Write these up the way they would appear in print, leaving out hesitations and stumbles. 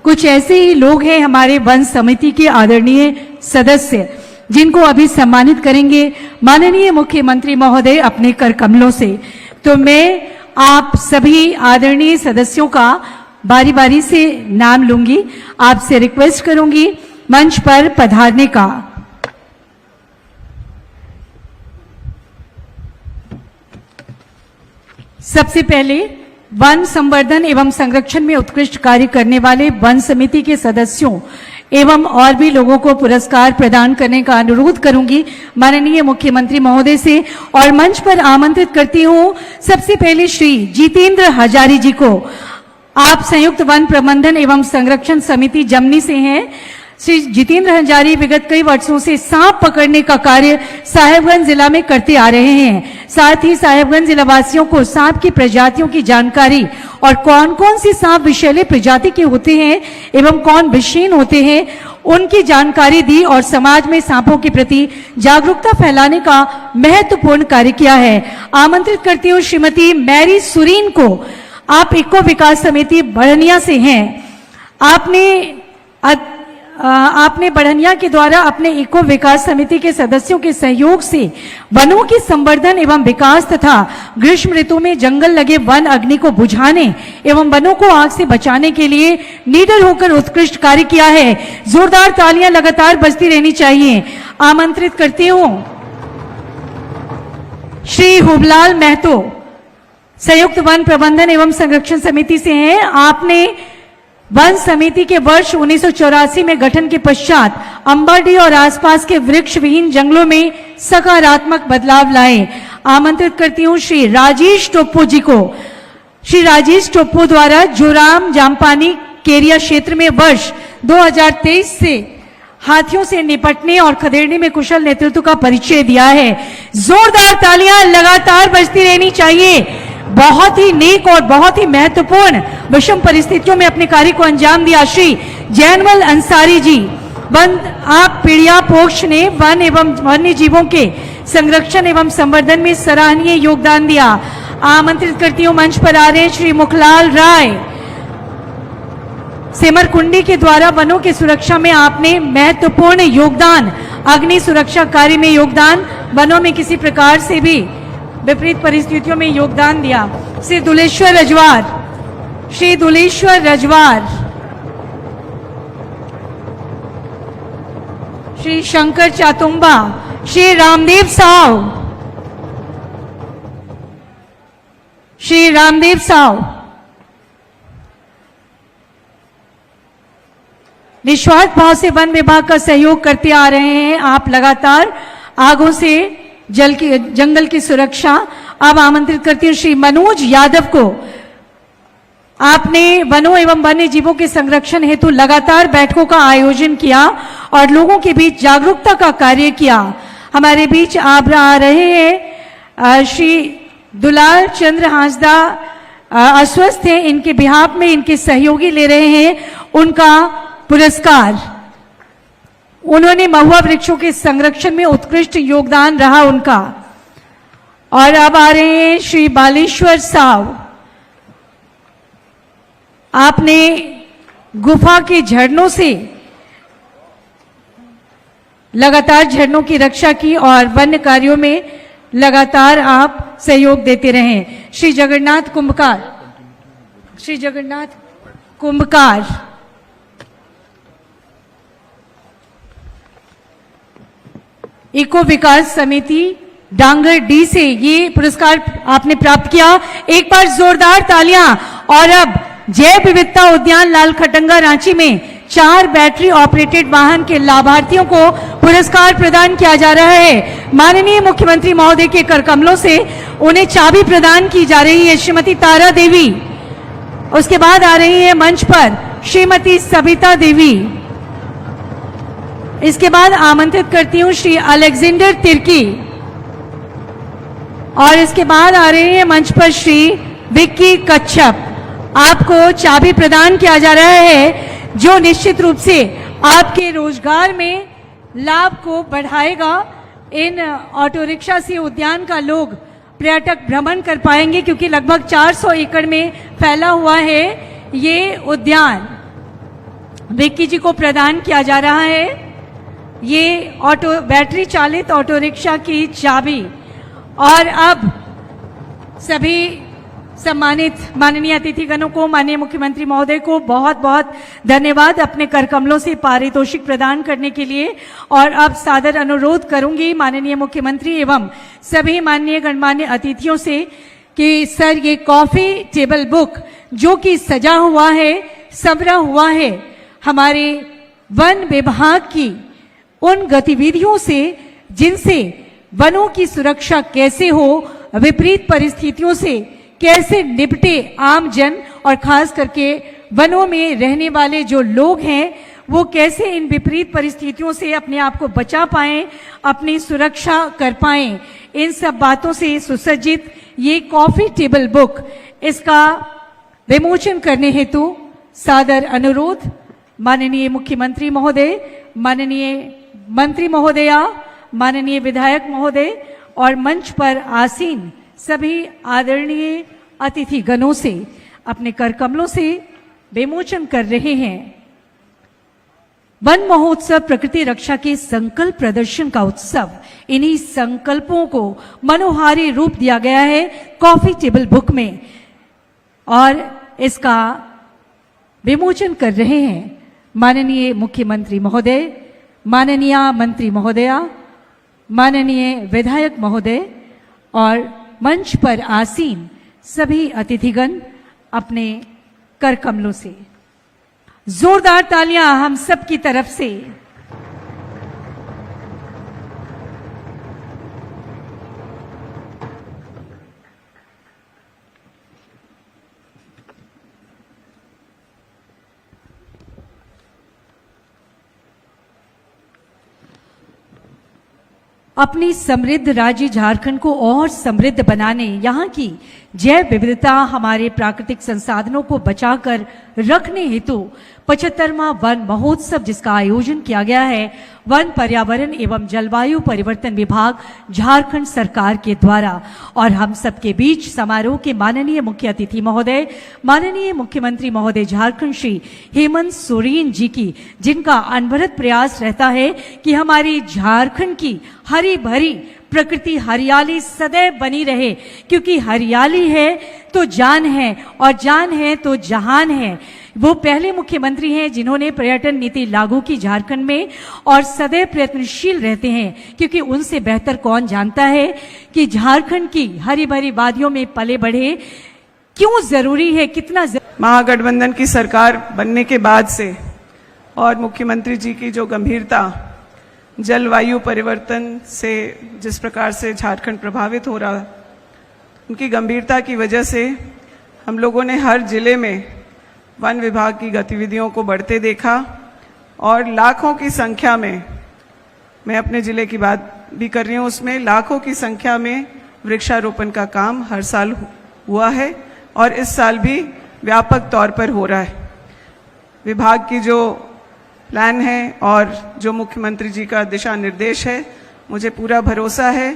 कुछ ऐसे ही लोग हैं हमारे वन समिति के आदरणीय सदस्य, जिनको अभी सम्मानित करेंगे माननीय मुख्यमंत्री महोदय अपने कर कमलों से। तो मैं आप सभी आदरणीय सदस्यों का बारी बारी से नाम लूंगी, आपसे रिक्वेस्ट करूंगी मंच पर पधारने का। सबसे पहले वन संवर्धन एवं संरक्षण में उत्कृष्ट कार्य करने वाले वन समिति के सदस्यों एवं और भी लोगों को पुरस्कार प्रदान करने का अनुरोध करूंगी माननीय मुख्यमंत्री महोदय से, और मंच पर आमंत्रित करती हूं सबसे पहले श्री जितेंद्र हजारी जी को। आप संयुक्त वन प्रबंधन एवं संरक्षण समिति जमनी से हैं। श्री जितेंद्र हजारी विगत कई वर्षों से सांप पकड़ने का कार्य साहेबगंज जिला में करते आ रहे हैं। साथ ही साहेबगंज जिला वासियों को सांप की प्रजातियों की जानकारी और कौन कौन सी सांप विषैले प्रजाति के होते हैं एवं कौन विषहीन होते हैं उनकी जानकारी दी और समाज में सांपों के प्रति जागरूकता फैलाने का महत्वपूर्ण कार्य किया है। आमंत्रित करती हूँ श्रीमती मैरी सुरीन को। आप इको विकास समिति बढ़निया से हैं। आपने बढ़निया के द्वारा अपने इको विकास समिति के सदस्यों के सहयोग से वनों के संवर्धन एवं विकास तथा ग्रीष्म ऋतु में जंगल लगे वन अग्नि को बुझाने एवं वनों को आग से बचाने के लिए लीडर होकर उत्कृष्ट कार्य किया है। जोरदार तालियां लगातार बजती रहनी चाहिए। आमंत्रित करती हूं श्री हुबलाल महतो, संयुक्त वन प्रबंधन एवं संरक्षण समिति से हैं। आपने वन समिति के वर्ष 1984 में गठन के पश्चात अंबाडी और आसपास के वृक्ष विहीन जंगलों में सकारात्मक बदलाव लाए। आमंत्रित करती हूं श्री राजेश टोप्पो जी को। श्री राजेश टोप्पो द्वारा जोराम जामपानी केरिया क्षेत्र में वर्ष 2023 से हाथियों से निपटने और खदेड़ने में कुशल नेतृत्व का परिचय दिया है। जोरदार तालियां लगातार बजती रहनी चाहिए। बहुत ही नेक और बहुत ही महत्वपूर्ण विषम परिस्थितियों में अपने कार्य को अंजाम दिया श्री जैनवल अंसारी जी। आप पीड़िया पोक्ष ने वन एवं वन्य जीवों के संरक्षण एवं संवर्धन में सराहनीय योगदान दिया। आमंत्रित करती हूँ मंच पर आ रहे श्री मुखलाल राय। सेमरकुंडी के द्वारा वनों की सुरक्षा में आपने महत्वपूर्ण योगदान, अग्नि सुरक्षा कार्य में योगदान, वनों में किसी प्रकार से भी विपरीत परिस्थितियों में योगदान दिया। श्री दुलेश्वर रजवार, श्री दुलेश्वर रजवार, श्री शंकर चातुंबा, श्री रामदेव साव, श्री रामदेव साव। निस्वार्थ भाव से वन विभाग का सहयोग करते आ रहे हैं आप लगातार आगों से जंगल की सुरक्षा। अब आमंत्रित करती हूँ श्री मनोज यादव को। आपने वनों एवं वन्य जीवों के संरक्षण हेतु लगातार बैठकों का आयोजन किया और लोगों के बीच जागरूकता का कार्य किया। हमारे बीच आप आ रहे हैं श्री दुलाल चंद्र हांसदा, अस्वस्थ हैं, इनके बिहाफ में इनके सहयोगी ले रहे हैं उनका पुरस्कार। उन्होंने महुआ वृक्षों के संरक्षण में उत्कृष्ट योगदान रहा उनका। और अब आ रहे हैं श्री बालेश्वर साव। आपने गुफा के झरनों से लगातार झरनों की रक्षा की और वन्य कार्यों में लगातार आप सहयोग देते रहे। श्री जगन्नाथ कुंभकार, श्री जगन्नाथ कुंभकार, इको विकास समिति डांगर डी से ये पुरस्कार आपने प्राप्त किया। एक बार जोरदार तालियां। और अब जैव विविधता उद्यान लाल खटंगा रांची में 4 बैटरी ऑपरेटेड वाहन के लाभार्थियों को पुरस्कार प्रदान किया जा रहा है। माननीय मुख्यमंत्री महोदय के कर कमलों से उन्हें चाबी प्रदान की जा रही है श्रीमती तारा देवी। उसके बाद आ रही है मंच पर श्रीमती सविता देवी। इसके बाद आमंत्रित करती हूं श्री अलेक्जेंडर तिर्की। और इसके बाद आ रहे हैं मंच पर श्री विक्की कच्छप। आपको चाबी प्रदान किया जा रहा है जो निश्चित रूप से आपके रोजगार में लाभ को बढ़ाएगा। इन ऑटो रिक्शा से उद्यान का लोग पर्यटक भ्रमण कर पाएंगे क्योंकि लगभग 400 एकड़ में फैला हुआ है ये उद्यान। विक्की जी को प्रदान किया जा रहा है। ये बैटरी चालित ऑटो रिक्शा की चाबी। और अब सभी सम्मानित माननीय अतिथिगणों को, माननीय मुख्यमंत्री महोदय को बहुत बहुत धन्यवाद अपने कर कमलों से पारितोषिक प्रदान करने के लिए। और अब सादर अनुरोध करूंगी माननीय मुख्यमंत्री एवं सभी माननीय गणमान्य अतिथियों से कि सर ये कॉफी टेबल बुक जो कि सजा हुआ है, संवरा हुआ है, हमारे वन विभाग की उन गतिविधियों से जिनसे वनों की सुरक्षा कैसे हो, विपरीत परिस्थितियों से कैसे निपटे आम जन और खास करके वनों में रहने वाले जो लोग हैं वो कैसे इन विपरीत परिस्थितियों से अपने आप को बचा पाएं, अपनी सुरक्षा कर पाएं, इन सब बातों से सुसज्जित ये कॉफी टेबल बुक, इसका विमोचन करने हेतु सादर अनुरोध माननीय मुख्यमंत्री महोदय, माननीय मंत्री महोदया, माननीय विधायक महोदय और मंच पर आसीन सभी आदरणीय अतिथिगणों से अपने कर कमलों से विमोचन कर रहे हैं। वन महोत्सव प्रकृति रक्षा के संकल्प प्रदर्शन का उत्सव, इन्हीं संकल्पों को मनोहारी रूप दिया गया है कॉफी टेबल बुक में और इसका विमोचन कर रहे हैं माननीय मुख्यमंत्री महोदय, माननीय मंत्री महोदया, माननीय विधायक महोदय और मंच पर आसीन सभी अतिथिगण अपने कर कमलों से। जोरदार तालियां हम सब की तरफ से। अपनी समृद्ध राज्य झारखंड को और समृद्ध बनाने, यहाँ की जैव विविधता, हमारे प्राकृतिक संसाधनों को बचाकर रखने हेतु 75वां वन महोत्सव जिसका आयोजन किया गया है वन पर्यावरण एवं जलवायु परिवर्तन विभाग झारखंड सरकार के द्वारा। और हम सबके बीच समारोह के माननीय मुख्य अतिथि महोदय, माननीय मुख्यमंत्री महोदय झारखंड श्री हेमंत सोरेन जी की, जिनका अनवरत प्रयास रहता है कि हमारी झारखंड की हरी भरी प्रकृति, हरियाली सदैव बनी रहे, क्योंकि हरियाली है तो जान है और जान है तो जहान है। वो पहले मुख्यमंत्री हैं जिन्होंने पर्यटन नीति लागू की झारखंड में और सदैव प्रयत्नशील रहते हैं, क्योंकि उनसे बेहतर कौन जानता है कि झारखंड की हरी भरी वादियों में पले बढ़े क्यों जरूरी है, कितना महागठबंधन की सरकार बनने के बाद से और मुख्यमंत्री जी की जो गंभीरता, जलवायु परिवर्तन से जिस प्रकार से झारखंड प्रभावित हो रहा, उनकी गंभीरता की वजह से हम लोगों ने हर जिले में वन विभाग की गतिविधियों को बढ़ते देखा और लाखों की संख्या में, मैं अपने जिले की बात भी कर रही हूँ, उसमें लाखों की संख्या में वृक्षारोपण का काम हर साल हुआ है और इस साल भी व्यापक तौर पर हो रहा है। विभाग की जो प्लान है और जो मुख्यमंत्री जी का दिशा निर्देश है, मुझे पूरा भरोसा है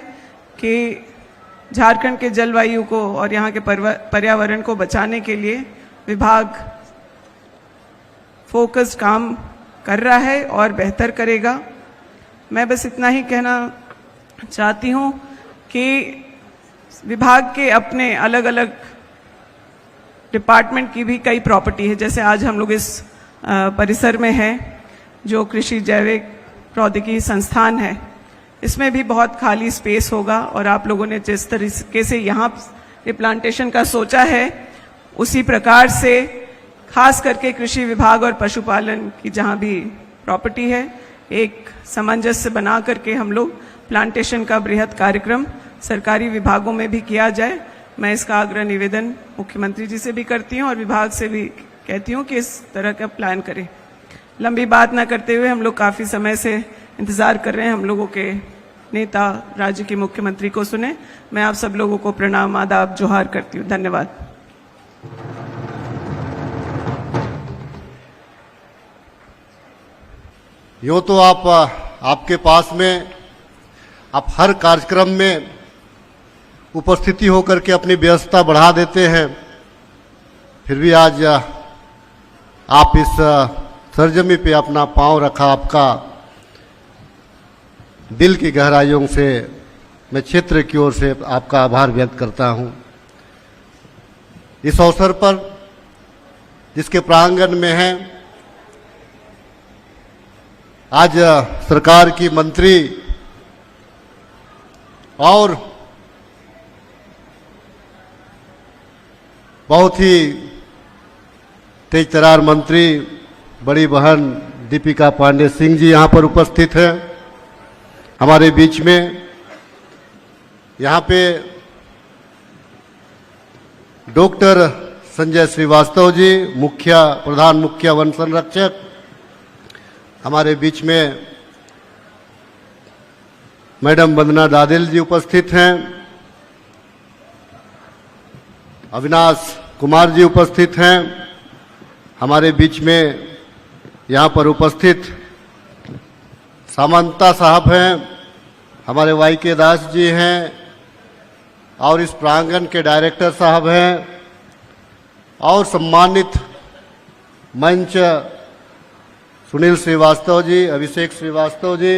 कि झारखंड के जलवायु को और यहाँ के पर्यावरण को बचाने के लिए विभाग फोकस काम कर रहा है और बेहतर करेगा। मैं बस इतना ही कहना चाहती हूँ कि विभाग के अपने अलग अलग डिपार्टमेंट की भी कई प्रॉपर्टी है, जैसे आज हम लोग इस परिसर में है जो कृषि जैविक प्रौद्योगिकी संस्थान है, इसमें भी बहुत खाली स्पेस होगा और आप लोगों ने जिस तरीके से यहाँ रिप्लांटेशन का सोचा है उसी प्रकार से खास करके कृषि विभाग और पशुपालन की जहाँ भी प्रॉपर्टी है, एक सामंजस्य बना करके हम लोग प्लांटेशन का बृहद कार्यक्रम सरकारी विभागों में भी किया जाए। मैं इसका आग्रह निवेदन मुख्यमंत्री जी से भी करती हूँ और विभाग से भी कहती हूँ कि इस तरह का प्लान करें। लंबी बात ना करते हुए, हम लोग काफ़ी समय से इंतज़ार कर रहे हैं हम लोगों के नेता राज्य के मुख्यमंत्री को सुने। मैं आप सब लोगों को प्रणाम, आदाब, जोहार करती हूँ। धन्यवाद। यूँ तो आपके पास में आप हर कार्यक्रम में उपस्थिति होकर के अपनी व्यस्तता बढ़ा देते हैं, फिर भी आज आप इस सरजमी पे अपना पांव रखा, आपका दिल की गहराइयों से मैं क्षेत्र की ओर से आपका आभार व्यक्त करता हूं। इस अवसर पर जिसके प्रांगण में है आज सरकार की मंत्री और बहुत ही तेज तर्रार मंत्री बड़ी बहन दीपिका पांडे सिंह जी यहाँ पर उपस्थित हैं हमारे बीच में। यहाँ पे डॉक्टर संजय श्रीवास्तव जी प्रधान मुख्य वन संरक्षक हमारे बीच में, मैडम वंदना दादेल जी उपस्थित हैं, अविनाश कुमार जी उपस्थित हैं हमारे बीच में। यहाँ पर उपस्थित सामंता साहब हैं, हमारे वाई के दास जी हैं और इस प्रांगण के डायरेक्टर साहब हैं और सम्मानित मंच सुनील श्रीवास्तव जी, अभिषेक श्रीवास्तव जी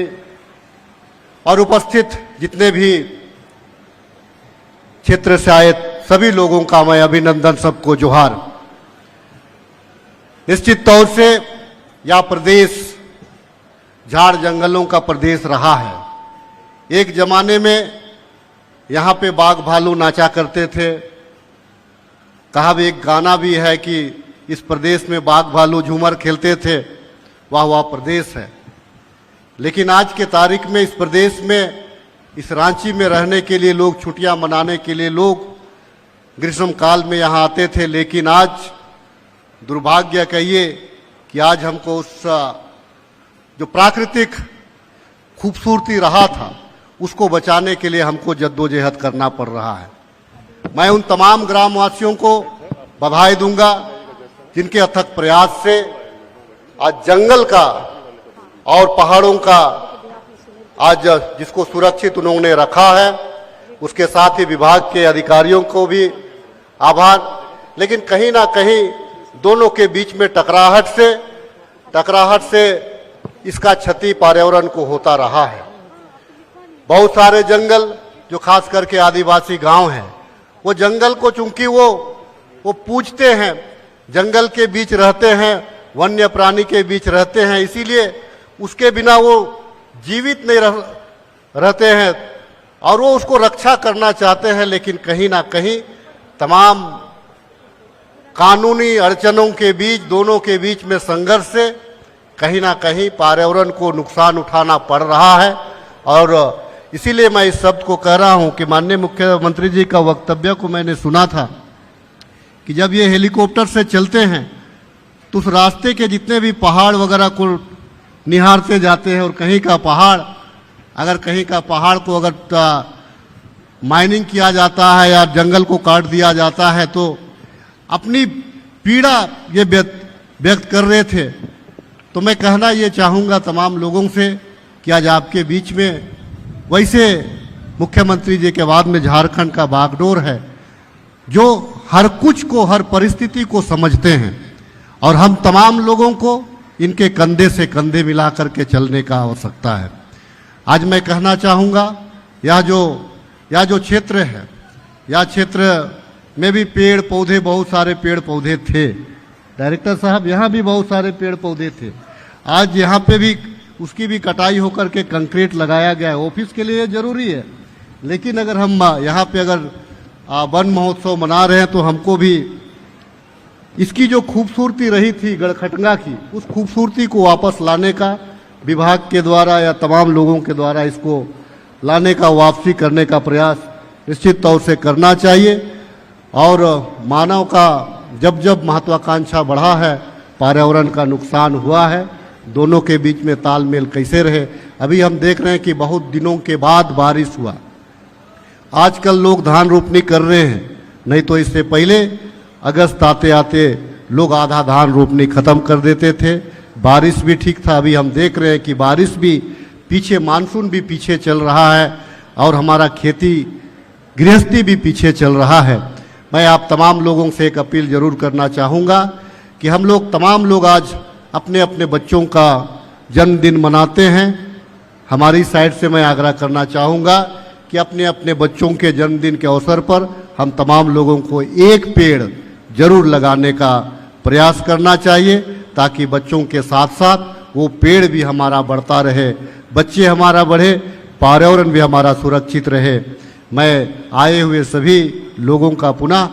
और उपस्थित जितने भी क्षेत्र से आए सभी लोगों का मैं अभिनंदन, सबको जोहार। निश्चित तौर से यह प्रदेश झाड़ जंगलों का प्रदेश रहा है। एक जमाने में यहाँ पे बाघ भालू नाचा करते थे। कहा भी एक गाना भी है कि इस प्रदेश में बाघ भालू झूमर खेलते थे, वह प्रदेश है। लेकिन आज के तारीख में इस प्रदेश में, इस रांची में रहने के लिए लोग, छुट्टियां मनाने के लिए लोग ग्रीष्म काल में यहाँ आते थे। लेकिन आज दुर्भाग्य कहिए कि आज हमको उस जो प्राकृतिक खूबसूरती रहा था उसको बचाने के लिए हमको जद्दोजहद करना पड़ रहा है। मैं उन तमाम ग्रामवासियों को बधाई दूंगा जिनके अथक प्रयास से आज जंगल का और पहाड़ों का आज जिसको सुरक्षित उन्होंने रखा है, उसके साथ ही विभाग के अधिकारियों को भी आभार। लेकिन कहीं ना कहीं दोनों के बीच में टकराहट से इसका क्षति पर्यावरण को होता रहा है। बहुत सारे जंगल जो खास करके आदिवासी गांव हैं, वो जंगल को चूंकि वो पूजते हैं, जंगल के बीच रहते हैं, वन्य प्राणी के बीच रहते हैं, इसीलिए उसके बिना वो जीवित नहीं रहते हैं और वो उसको रक्षा करना चाहते हैं। लेकिन कहीं ना कहीं तमाम कानूनी अड़चनों के बीच, दोनों के बीच में संघर्ष से कहीं ना कहीं पर्यावरण को नुकसान उठाना पड़ रहा है। और इसीलिए मैं इस शब्द को कह रहा हूं कि माननीय मुख्यमंत्री जी का वक्तव्य को मैंने सुना था कि जब ये हेलीकॉप्टर से चलते हैं तो उस रास्ते के जितने भी पहाड़ वगैरह को निहारते जाते हैं और कहीं का पहाड़ को अगर माइनिंग किया जाता है या जंगल को काट दिया जाता है तो अपनी पीड़ा ये व्यक्त कर रहे थे। तो मैं कहना ये चाहूँगा तमाम लोगों से कि आज आपके बीच में वैसे मुख्यमंत्री जी के बाद में झारखंड का बागडोर है जो हर कुछ को, हर परिस्थिति को समझते हैं और हम तमाम लोगों को इनके कंधे से कंधे मिला करके चलने का आवश्यकता है। आज मैं कहना चाहूँगा यह जो क्षेत्र है, यह क्षेत्र में भी पेड़ पौधे, बहुत सारे पेड़ पौधे थे। डायरेक्टर साहब, यहाँ भी बहुत सारे पेड़ पौधे थे। आज यहाँ पे भी उसकी भी कटाई होकर के कंक्रीट लगाया गया है। ऑफिस के लिए जरूरी है, लेकिन अगर हम यहाँ पे अगर वन महोत्सव मना रहे हैं तो हमको भी इसकी जो खूबसूरती रही थी गढ़खटंगा की, उस खूबसूरती को वापस लाने का विभाग के द्वारा या तमाम लोगों के द्वारा इसको लाने का, वापसी करने का प्रयास निश्चित तौर से करना चाहिए। और मानव का जब महत्वाकांक्षा बढ़ा है, पर्यावरण का नुकसान हुआ है, दोनों के बीच में तालमेल कैसे रहे। अभी हम देख रहे हैं कि बहुत दिनों के बाद बारिश हुआ। आजकल लोग धान रोपनी कर रहे हैं, नहीं तो इससे पहले अगस्त आते आते लोग आधा धान रोपनी खत्म कर देते थे। बारिश भी ठीक था। अभी हम देख रहे हैं कि बारिश भी पीछे, मानसून भी पीछे चल रहा है और हमारा खेती गृहस्थी भी पीछे चल रहा है। मैं आप तमाम लोगों से एक अपील जरूर करना चाहूँगा कि हम लोग तमाम लोग आज अपने अपने बच्चों का जन्मदिन मनाते हैं। हमारी साइड से मैं आग्रह करना चाहूँगा कि अपने अपने बच्चों के जन्मदिन के अवसर पर हम तमाम लोगों को एक पेड़ जरूर लगाने का प्रयास करना चाहिए, ताकि बच्चों के साथ साथ वो पेड़ भी हमारा बढ़ता रहे, बच्चे हमारा बढ़े, पर्यावरण भी हमारा सुरक्षित रहे। मैं आए हुए सभी लोगों का पुनः